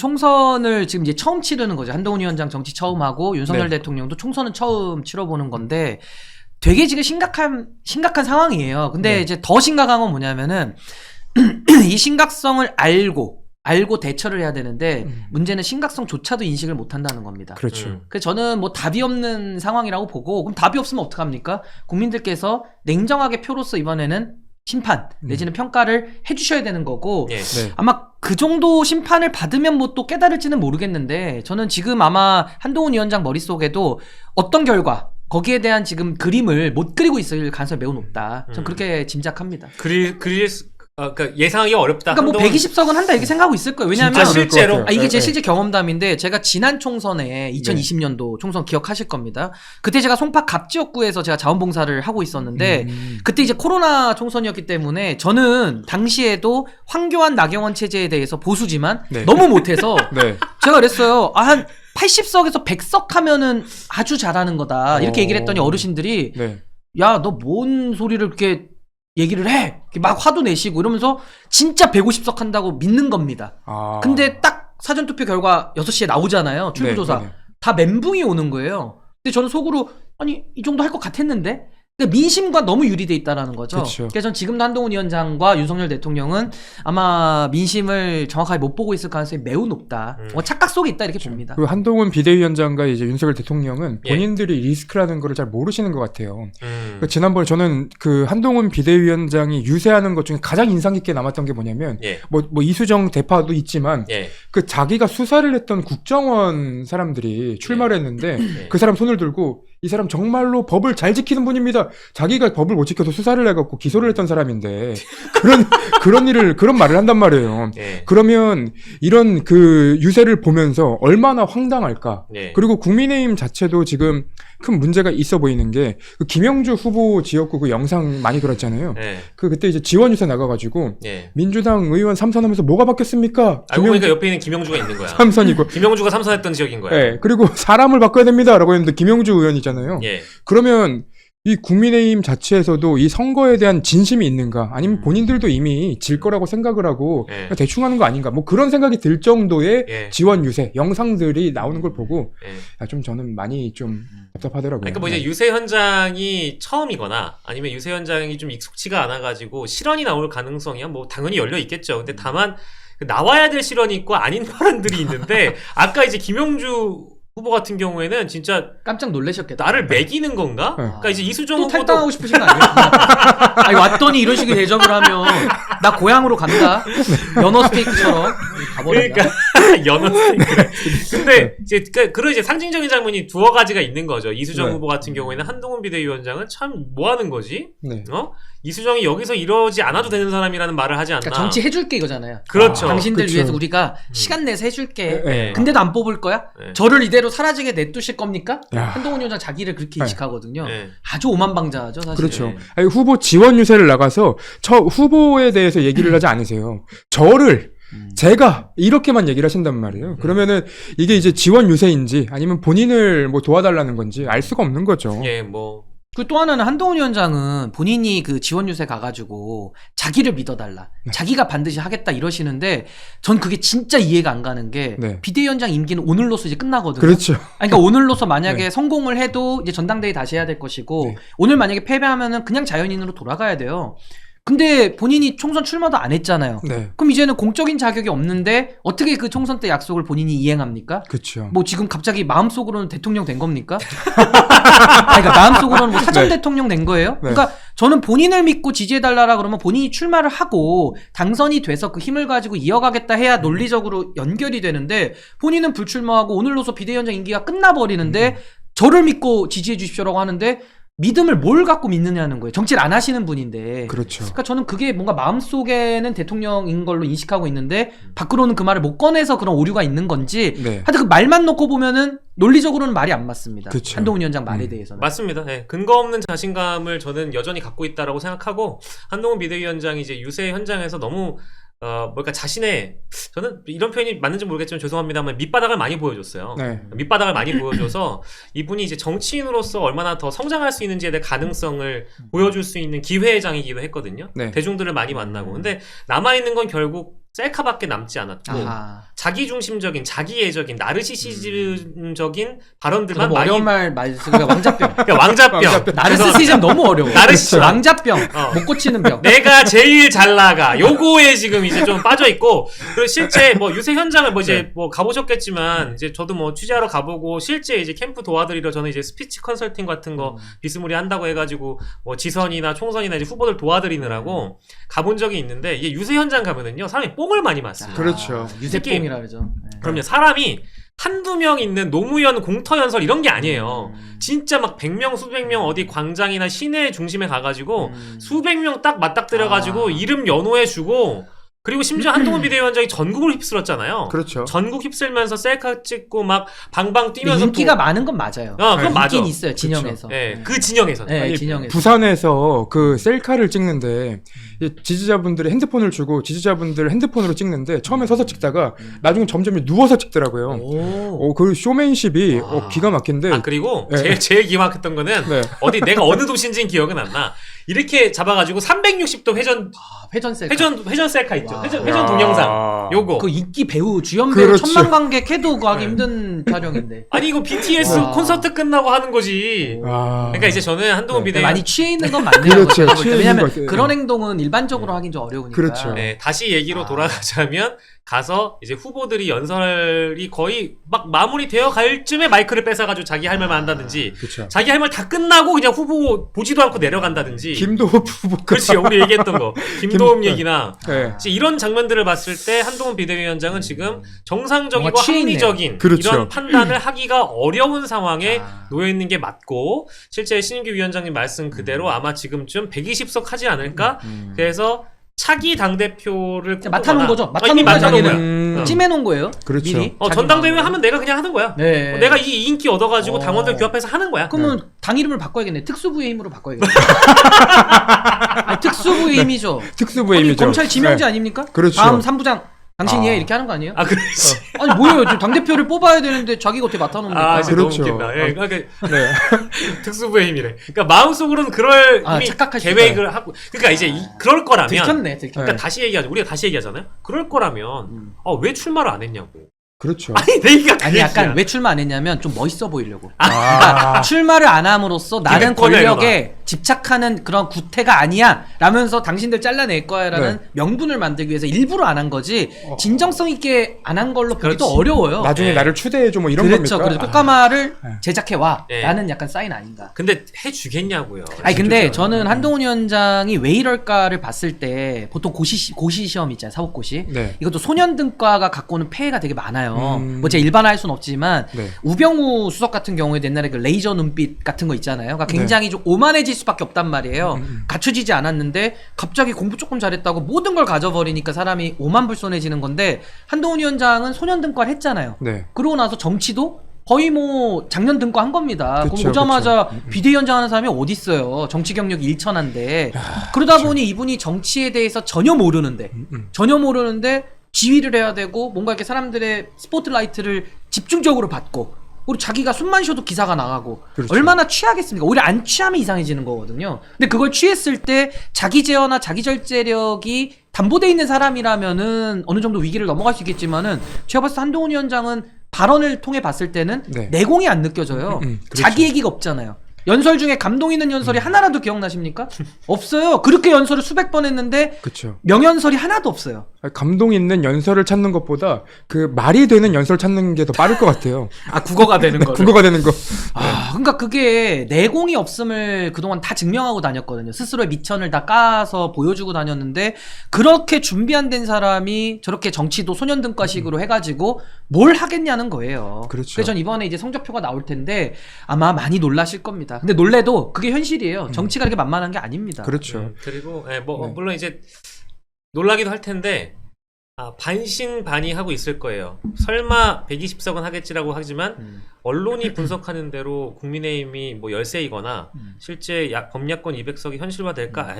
총선을 지금 이제 처음 치르는 거죠. 한동훈 위원장 정치 처음 하고 윤석열 대통령도 총선은 처음 치러보는 건데 되게 지금 심각한 상황이에요. 근데 이제 더 심각한 건 뭐냐면은 이 심각성을 알고 대처를 해야 되는데 문제는 심각성조차도 인식을 못 한다는 겁니다. 그렇죠. 그래서 저는 뭐 답이 없는 상황이라고 보고 그럼 답이 없으면 어떡합니까? 국민들께서 냉정하게 표로서 이번에는 심판 내지는 평가를 해주셔야 되는 거고 예. 네. 아마 그 정도 심판을 받으면 뭐 또 깨달을지는 모르겠는데 저는 지금 아마 한동훈 위원장 머릿속에도 어떤 결과 거기에 대한 지금 그림을 못 그리고 있을 가능성이 매우 높다. 전 그렇게 짐작합니다. 그러니까 예상하기 어렵다. 그러니까 뭐 120석은 한다 이렇게 생각하고 있을 거예요. 왜냐하면 진짜 실제로 이게 제 네. 실제 경험담인데 제가 지난 총선에 2020년도 총선 기억하실 겁니다. 그때 제가 송파 갑지역구에서 제가 자원봉사를 하고 있었는데 그때 이제 코로나 총선이었기 때문에 저는 당시에도 황교안 나경원 체제에 대해서 보수지만 네. 너무 못해서 네. 제가 그랬어요. 한 80석에서 100석 하면은 아주 잘하는 거다. 이렇게 얘기를 했더니 어르신들이 네. 야, 너 뭔 소리를 그렇게 얘기를 해? 이렇게 막 화도 내시고 이러면서 진짜 150석 한다고 믿는 겁니다. 아. 근데 딱 사전투표 결과 6시에 나오잖아요. 출구조사. 네, 네. 다 멘붕이 오는 거예요. 근데 저는 속으로 아니 이 정도 할 것 같았는데 그러니까 민심과 너무 유리돼 있다라는 거죠. 그쵸. 그래서 전 지금도 한동훈 위원장과 윤석열 대통령은 아마 민심을 정확하게 못 보고 있을 가능성이 매우 높다. 착각 속에 있다 이렇게 봅니다. 그리고 한동훈 비대위원장과 이제 윤석열 대통령은 예. 본인들이 리스크라는 거를 잘 모르시는 것 같아요. 그 지난번에 저는 그 한동훈 비대위원장이 유세하는 것 중에 가장 인상 깊게 남았던 게 뭐냐면 예. 뭐 이수정 대파도 있지만 예. 그 자기가 수사를 했던 국정원 사람들이 출마를 했는데 예. 그 사람 손을 들고 이 사람 정말로 법을 잘 지키는 분입니다. 자기가 법을 못 지켜서 수사를 해갖고 기소를 했던 사람인데 그런 말을 한단 말이에요. 예. 그러면 이런 그 유세를 보면서 얼마나 황당할까. 예. 그리고 국민의힘 자체도 지금 큰 문제가 있어 보이는 게 그 김영주 후보 지역구 그 영상 많이 돌았잖아요. 예. 그때 이제 지원 유세 나가가지고 예. 민주당 의원 삼선하면서 뭐가 바뀌었습니까? 알고 보니까 옆에 있는 김영주가 있는 거야. 삼선이고. 김영주가 삼선했던 지역인 거야. 예. 그리고 사람을 바꿔야 됩니다라고 했는데 김영주 의원이잖아요. 예. 그러면 이 국민의힘 자체에서도 이 선거에 대한 진심이 있는가? 아니면 본인들도 이미 질 거라고 생각을 하고 예. 그냥 대충 하는 거 아닌가? 뭐 그런 생각이 들 정도의 예. 지원 유세 영상들이 나오는 걸 보고 예. 좀 저는 많이 좀 답답하더라고요. 그러니까 뭐 이제 유세 현장이 처음이거나 아니면 유세 현장이 좀 익숙치가 않아가지고 실언이 나올 가능성이야 뭐 당연히 열려 있겠죠. 근데 다만 나와야 될 실언이 있고 아닌 발언들이 있는데 아까 이제 김영주 후보 같은 경우에는 진짜 깜짝 놀라셨겠다. 나를 매기는 건가? 네. 그러니까 이제 이수정 또 후보도 탈당하고 싶으신 거 아니에요? 아니 왔더니 이런 식의 대접을 하면 나 고향으로 간다. 연어 스테이크처럼 가버린다. 그러니까 연어 스테이크. 근데 이제 그런 이제 상징적인 장면이 두어 가지가 있는 거죠. 이수정 네. 후보 같은 경우에는 한동훈 비대위원장은 참 뭐 하는 거지? 네. 이수정이 여기서 이러지 않아도 되는 사람이라는 말을 하지 않나? 그러니까 정치 해줄게 이거잖아요. 그렇죠. 당신들 그쵸. 위해서 우리가 시간 내서 해줄게. 네. 근데도 안 뽑을 거야? 네. 저를 이대로 사라지게 내두실 겁니까? 야. 한동훈 위원장 자기를 그렇게 네. 인식하거든요. 네. 아주 오만방자하죠 사실. 그렇죠. 네. 아니, 후보 지원 유세를 나가서 저 후보에 대해서 얘기를 하지 않으세요. 저를 제가 이렇게만 얘기를 하신단 말이에요. 그러면은 이게 이제 지원 유세인지 아니면 본인을 뭐 도와달라는 건지 알 수가 없는 거죠. 예, 뭐 그 또 하나는 한동훈 위원장은 본인이 그 지원 유세 가가지고 자기를 믿어달라. 자기가 반드시 하겠다 이러시는데 전 그게 진짜 이해가 안 가는 게 네. 비대위원장 임기는 오늘로서 이제 끝나거든요. 그렇죠. 아니, 그러니까 오늘로서 만약에 네. 성공을 해도 이제 전당대회 다시 해야 될 것이고 네. 오늘 만약에 패배하면은 그냥 자연인으로 돌아가야 돼요. 근데 본인이 총선 출마도 안 했잖아요. 네. 그럼 이제는 공적인 자격이 없는데 어떻게 그 총선 때 약속을 본인이 이행합니까? 그렇죠. 뭐 지금 갑자기 마음속으로는 대통령 된 겁니까? 아니, 그러니까 마음속으로는 뭐 사전 네. 대통령 된 거예요? 네. 그러니까 저는 본인을 믿고 지지해달라 그러면 본인이 출마를 하고 당선이 돼서 그 힘을 가지고 이어가겠다 해야 논리적으로 연결이 되는데 본인은 불출마하고 오늘로서 비대위원장 임기가 끝나버리는데 저를 믿고 지지해 주십시오라고 하는데 믿음을 뭘 갖고 믿느냐는 거예요. 정치를 안 하시는 분인데. 그렇죠. 그러니까 저는 그게 뭔가 마음속에는 대통령인 걸로 인식하고 있는데 밖으로는 그 말을 못 꺼내서 그런 오류가 있는 건지 네. 하여튼 그 말만 놓고 보면은 논리적으로는 말이 안 맞습니다. 그쵸. 한동훈 위원장 말에 대해서는. 맞습니다. 예, 근거 없는 자신감을 저는 여전히 갖고 있다라고 생각하고 한동훈 비대위원장이 이제 유세 현장에서 너무 뭘까 자신의 저는 이런 표현이 맞는지 모르겠지만 죄송합니다만 밑바닥을 많이 보여줬어요. 네. 밑바닥을 많이 보여줘서 이분이 이제 정치인으로서 얼마나 더 성장할 수 있는지에 대한 가능성을 보여줄 수 있는 기회장이기도 했거든요. 네. 대중들을 많이 만나고. 근데 남아있는 건 결국 셀카밖에 남지 않았고 아하. 자기중심적인 자기애적인 나르시시즘적인 발언들만 너무 많이 어려운 말 쓰니까 왕자병. 그러니까 왕자병. 나르시시즘 너무 어려워. 나르시즘. 왕자병. 어. 못 고치는 병. 내가 제일 잘 나가. 요거에 지금 이제 좀 빠져 있고, 그리고 실제 뭐 유세 현장을 뭐 이제 뭐 가보셨겠지만, 이제 저도 뭐 취재하러 가보고, 실제 이제 캠프 도와드리러 저는 이제 스피치 컨설팅 같은 거 비스무리 한다고 해가지고, 뭐 지선이나 총선이나 이제 후보들 도와드리느라고 가본 적이 있는데, 이게 유세 현장 가면은요, 사람이 뽕을 많이 맞습니다. 그렇죠. 유세뽕이라 그러죠. 네. 그럼요, 사람이 한두 명 있는 노무현 공터연설 이런 게 아니에요. 진짜 막 100명, 수백 명 어디 광장이나 시내 중심에 가가지고 수백 명 딱 맞닥뜨려가지고 이름 연호해주고, 그리고 심지어 한동훈 비대위원장이 전국을 휩쓸었잖아요. 그렇죠. 전국 휩쓸면서 셀카 찍고 막 방방 근데 뛰면서 인기가 많은 건 맞아요. 그건 맞아. 있긴 있어요. 진영에서. 예, 그 진영에서. 네, 아니, 진영에서. 부산에서 그 셀카를 찍는데 이 지지자분들이 핸드폰을 주고 지지자분들 핸드폰으로 찍는데 처음에 서서 찍다가 나중에 점점 누워서 찍더라고요. 오. 그 쇼맨십이 와. 기가 막힌데. 아, 그리고 네. 제일 기막했던 거는 네. 어디 내가 어느 도시인지는 기억은 안 나. 이렇게 잡아가지고 360도 회전 회전 셀카. 회전 셀카 있죠. 와. 회전 동영상. 요거. 그 인기 배우 주연 배우 그렇죠. 천만 관객 해도 구하기 힘든 촬영인데. 아니 이거 BTS 와. 콘서트 끝나고 하는 거지. 아. 그러니까 이제 저는 한동훈 네. 비대위 많이 취해 있는 건 맞네요. 그렇죠. 제가 볼 때. 취해 있는 왜냐면 것 같아요. 그런 행동은 일반적으로 하긴 좀 어려우니까. 그렇죠. 네, 다시 얘기로 아. 돌아가자면 가서 이제 후보들이 연설이 거의 막 마무리되어 갈 쯤에 마이크를 뺏어가지고 자기 할 말만 한다든지 그렇죠. 자기 할 말 다 끝나고 그냥 후보 보지도 않고 내려간다든지. 김도호 후보가. 그렇지, 우리 얘기했던 거 김도읍 김- 얘기나 네. 이제 이런 장면들을 봤을 때 한동훈 비대위원장은 지금 정상적이고 뭔가 취해 있네요. 합리적인 그렇죠. 이런 판단을 하기가 어려운 상황에 아. 놓여 있는 게 맞고, 실제 신인규 위원장님 말씀 그대로 아마 지금쯤 120석 하지 않을까. 그래서 차기 당 대표를 맡아놓은 거죠? 이미 맡아놓은 맡아놓은 거예요, 거야. 음. 찜해놓은 거예요. 그렇죠. 미리. 전당대회 하면 내가 그냥 하는 거야. 네. 내가 이 인기 얻어가지고 어. 당원들 규합해서 하는 거야. 그러면 당 이름을 바꿔야겠네. 특수부의 힘으로 바꿔야겠네. 아니, 특수부의 힘이죠. 특수부의 아니, 힘이죠. 검찰 지명제 네. 아닙니까? 그렇죠. 다음 3부장 당신이 해 아. 이렇게 하는 거 아니에요? 아, 그렇지. 아니 뭐예요? 지금 당 대표를 뽑아야 되는데 자기가 어떻게 맡아놓습니까? 아, 진짜 그렇죠. 너무 웃긴다. 예, 그러니까 네. 특수부의 힘이래. 그러니까 마음속으로는 그럴 아, 이미 착각할 수 계획을 하고. 그러니까 이제 그럴 거라면. 들켰네, 들켰네. 그러니까 다시 얘기하자. 우리가 다시 얘기하잖아요. 그럴 거라면 왜 출마를 안 했냐고. 그렇죠. 아니 내가 그 아니 약간 얘기야. 왜 출마 안 했냐면 좀 멋있어 보이려고. 아. 그러니까 출마를 안 함으로써 나는 기획권을 권력에 집착하는 그런 구태가 아니야 라면서 당신들 잘라낼 거야 라는 네. 명분을 만들기 위해서 일부러 안 한 거지 진정성 있게 안 한 걸로 보기도 그렇지. 어려워요. 나중에 네. 나를 추대해줘 뭐 이런 그렇죠. 겁니까? 그래서 꽃가마를 네. 제작해와 네. 라는 약간 사인 아닌가. 근데 해주겠냐고요. 아니 근데 진짜. 저는 한동훈 위원장이 왜 이럴까를 봤을 때 보통 고시 시험 있잖아요. 사법고시. 네. 이것도 소년등과가 갖고 오는 폐해가 되게 많아요. 음. 뭐 제가 일반화할 수는 없지만 네. 우병우 수석 같은 경우에 옛날에 그 레이저 눈빛 같은 거 있잖아요. 그러니까 굉장히 좀 오만해질 수밖에 없단 말이에요. 갖춰지지 않았는데 갑자기 공부 조금 잘했다고 모든 걸 가져버리니까 사람이 오만불손해지는 건데 한동훈 위원장은 소년등과를 했잖아요. 네. 그러고 나서 정치도 거의 뭐 작년 등과 한 겁니다. 그쵸, 그럼 오자마자 비대위원장 하는 사람이 어디 있어요? 정치 경력이 일천한데 그러다 보니 이분이 정치에 대해서 전혀 모르는데 지휘를 해야 되고 뭔가 이렇게 사람들의 스포트라이트를 집중적으로 받고 그리고 자기가 숨만 쉬어도 기사가 나가고 그렇죠. 얼마나 취하겠습니까? 오히려 안 취하면 이상해지는 거거든요. 근데 그걸 취했을 때 자기 제어나 자기 절제력이 담보돼 있는 사람이라면은 어느 정도 위기를 넘어갈 수 있겠지만은 제가 봤을 때 한동훈 위원장은 발언을 통해 봤을 때는 네. 내공이 안 느껴져요. 그렇죠. 자기 얘기가 없잖아요. 연설 중에 감동 있는 연설이 하나라도 기억나십니까? 없어요. 그렇게 연설을 수백 번 했는데 그렇죠. 명연설이 하나도 없어요. 감동 있는 연설을 찾는 것보다 그 말이 되는 연설 찾는 게 더 빠를 것 같아요. 아 국어가 되는 거를. 국어가 되는 거. 아, 그러니까 그게 내공이 없음을 그동안 다 증명하고 다녔거든요. 스스로의 미천을 다 까서 보여주고 다녔는데 그렇게 준비 안 된 사람이 저렇게 정치도 소년등과식으로 해가지고 뭘 하겠냐는 거예요. 그렇죠. 그래서 전 이번에 이제 성적표가 나올 텐데 아마 많이 놀라실 겁니다. 근데 놀래도 그게 현실이에요. 정치가 그렇게 만만한 게 아닙니다. 그렇죠. 그리고 네. 물론 이제 놀라기도 할 텐데 반신반의하고 있을 거예요. 설마 120석은 하겠지라고 하지만 언론이 분석하는 대로 국민의힘이 뭐 열세이거나 실제 범야권 200석이 현실화될까?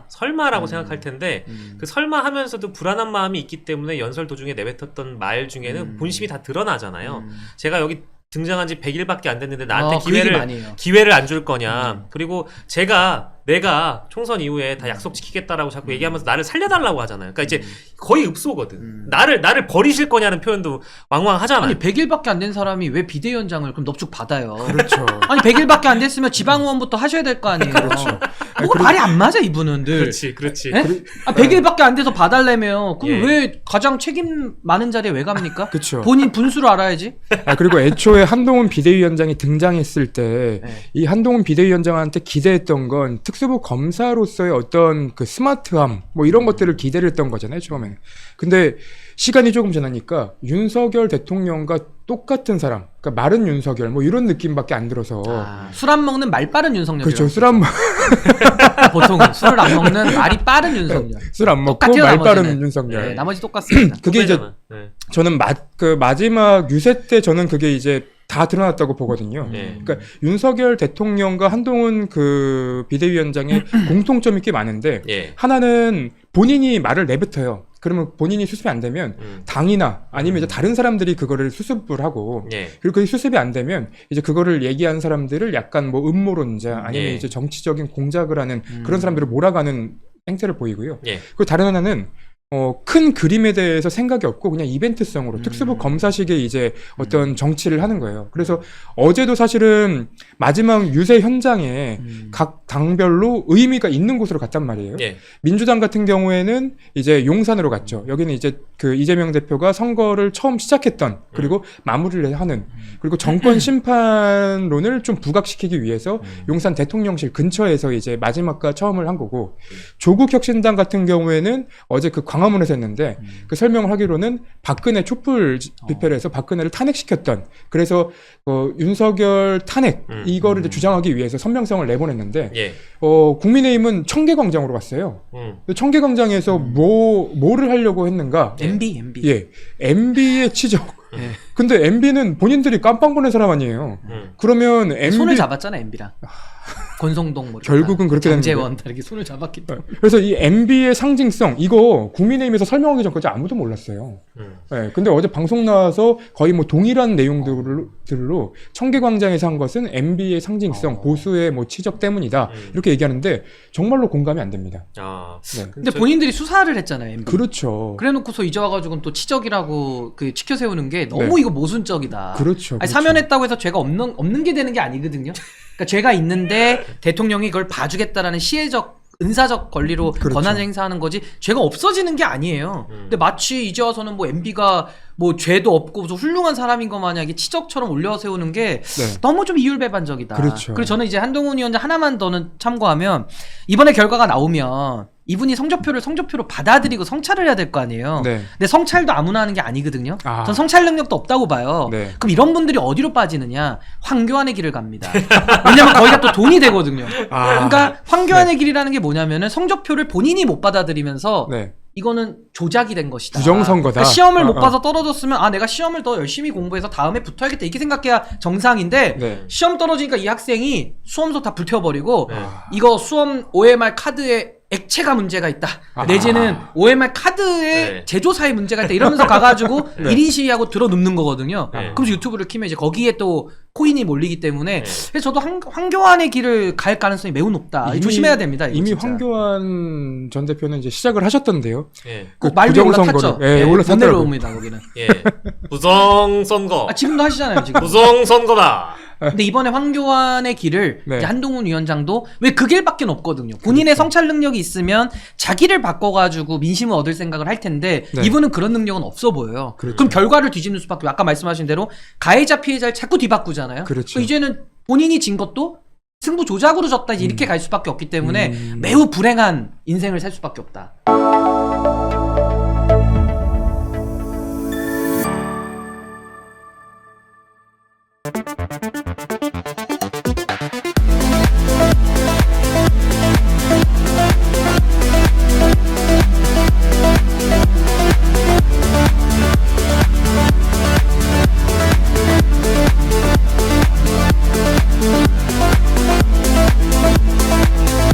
설마라고 생각할 텐데 그 설마 하면서도 불안한 마음이 있기 때문에 연설 도중에 내뱉었던 말 중에는 본심이 다 드러나잖아요. 제가 여기 등장한 지 100일밖에 안 됐는데 나한테 그 얘기 많이 해요. 기회를 안 줄 거냐. 그리고 제가 내가 총선 이후에 다 약속 지키겠다라고 자꾸 얘기하면서 나를 살려달라고 하잖아요. 그러니까 이제 거의 읍소거든. 나를 버리실 거냐는 표현도 왕왕하잖아요. 아니 100일밖에 안 된 사람이 왜 비대위원장을 그럼 넙죽 받아요? 그렇죠. 아니 100일밖에 안 됐으면 지방의원부터 하셔야 될 거 아니에요. 그렇죠. 뭐가 말이 안 맞아 이분은 늘. 그렇지. 예? 100일밖에 안 돼서 봐달래며 그럼 예. 왜 가장 책임 많은 자리에 왜 갑니까? 그렇죠. 본인 분수를 알아야지. 그리고 애초에 한동훈 비대위원장이 등장했을 때 네. 이 한동훈 비대위원장한테 기대했던 건 특수부 검사로서의 어떤 그 스마트함 뭐 이런 것들을 기대를 했던 거잖아요 처음에는. 근데 시간이 조금 지나니까 윤석열 대통령과 똑같은 사람, 그러니까 마른 윤석열 뭐 이런 느낌밖에 안 들어서. 술 안 먹는 말 빠른 윤석열. 그렇죠. 술 안 보통은 술을 안 먹는 말이 빠른 윤석열. 술 안 먹고 똑같아요, 말 빠른 나머지는. 윤석열. 네, 나머지 똑같습니다. 그게 이제 네. 저는 그 마지막 유세 때 저는 그게 이제 다 드러났다고 보거든요. 네. 그러니까 윤석열 대통령과 한동훈 그 비대위원장의 공통점이 꽤 많은데 예. 하나는 본인이 말을 내뱉어요. 그러면 본인이 수습이 안 되면 당이나 아니면 이제 다른 사람들이 그거를 수습을 하고 예. 그리고 그게 수습이 안 되면 이제 그거를 얘기한 사람들을 약간 뭐 음모론자 아니면 예. 이제 정치적인 공작을 하는 그런 사람들을 몰아가는 행태를 보이고요. 예. 그리고 다른 하나는 큰 그림에 대해서 생각이 없고 그냥 이벤트성으로 특수부 검사식의 이제 어떤 정치를 하는 거예요. 그래서 어제도 사실은 마지막 유세 현장에 각 당별로 의미가 있는 곳으로 갔단 말이에요. 예. 민주당 같은 경우에는 이제 용산으로 갔죠. 여기는 이제 그 이재명 대표가 선거를 처음 시작했던 그리고 마무리를 하는 그리고 정권 심판론을 좀 부각시키기 위해서 용산 대통령실 근처에서 이제 마지막과 처음을 한 거고 조국 혁신당 같은 경우에는 어제 그 광화문에서 했는데 그 설명을 하기로는 박근혜 촛불 집회를 해서 박근혜를 탄핵시켰던 그래서 윤석열 탄핵 이거를 이제 주장하기 위해서 선명성을 내보냈는데 예. 국민의힘은 청계광장으로 갔어요. 청계광장에서 뭐를 하려고 했는가? MB. 예, MB의 치적. 예. 근데 MB는 본인들이 깜빵 보낸 사람 아니에요. 그러면 MB 손을 잡았잖아 MB랑. 권성동 뭐 결국은 그렇게 됐는데. 장재원 이렇게 손을 잡았기 때문에. 그래서 이 MB의 상징성 이거 국민의힘에서 설명하기 전까지 아무도 몰랐어요. 예, 근데 어제 방송 나와서 거의 뭐 동일한 내용들로 청계광장에서 한 것은 MB의 상징성, 보수의 뭐 치적 때문이다 이렇게 얘기하는데 정말로 공감이 안 됩니다. 아. 네. 근데 본인들이 수사를 했잖아요 MB. 그렇죠. 그래놓고서 이제 와가지고 또 치적이라고 그 치켜 세우는 게 너무 네. 이거 모순적이다. 그렇죠. 아니, 사면했다고 해서 죄가 없는 게 되는 게 아니거든요. 그러니까 죄가 있는데 대통령이 그걸 봐주겠다라는 시혜적 은사적 권리로 그렇죠. 권한을 행사하는 거지 죄가 없어지는 게 아니에요. 근데 마치 이제 와서는 뭐 MB가 뭐 죄도 없고 무슨 훌륭한 사람인 것 마냥 이게 치적처럼 올려 세우는 게 네. 너무 좀 이율배반적이다. 그렇죠. 그리고 저는 이제 한동훈 위원장 하나만 더는 참고하면 이번에 결과가 나오면 이분이 성적표로 받아들이고 성찰을 해야 될 거 아니에요. 네. 근데 성찰도 아무나 하는 게 아니거든요. 아. 전 성찰 능력도 없다고 봐요. 네. 그럼 이런 분들이 어디로 빠지느냐? 황교안의 길을 갑니다. 왜냐면 거기가 또 돈이 되거든요. 그러니까 황교안의 길이라는 게 뭐냐면은 성적표를 본인이 못 받아들이면서 네. 이거는 조작이 된 것이다. 부정선거다. 그러니까 시험을 못 봐서 떨어졌으면 내가 시험을 더 열심히 공부해서 다음에 붙어야겠다 이렇게 생각해야 정상인데 네. 시험 떨어지니까 이 학생이 수험서 다 불태워버리고 네. 이거 수험 OMR 카드에 액체가 문제가 있다. 내지는 OMR 카드에 네. 제조사에 문제가 있다. 이러면서 가가지고 네. 1인 시위하고 들어눕는 거거든요. 네. 그래서 유튜브를 키면 이제 거기에 또 코인이 몰리기 때문에 네. 그래서 저도 황교안의 길을 갈 가능성이 매우 높다. 조심해야 됩니다. 이거 이미 진짜. 황교안 전 대표는 이제 시작을 하셨던데요. 예. 그 말 위에 올라탔죠. 부정선거를. 예, 못 올라탔더라고요. 내려옵니다 거기는. 예. 부정선거. 지금도 하시잖아요 지금. 부정선거다. 근데 이번에 황교안의 길을 네. 이제 한동훈 위원장도 왜 그 길밖에 없거든요. 본인의 성찰 능력이 있으면 자기를 바꿔가지고 민심을 얻을 생각을 할 텐데 네. 이분은 그런 능력은 없어 보여요. 그렇죠. 그럼 결과를 뒤집는 수밖에 아까 말씀하신 대로 가해자 피해자를 자꾸 뒤바꾸잖아요. 그렇죠. 그럼 이제는 본인이 진 것도 승부 조작으로 졌다 이렇게 갈 수밖에 없기 때문에 매우 불행한 인생을 살 수밖에 없다.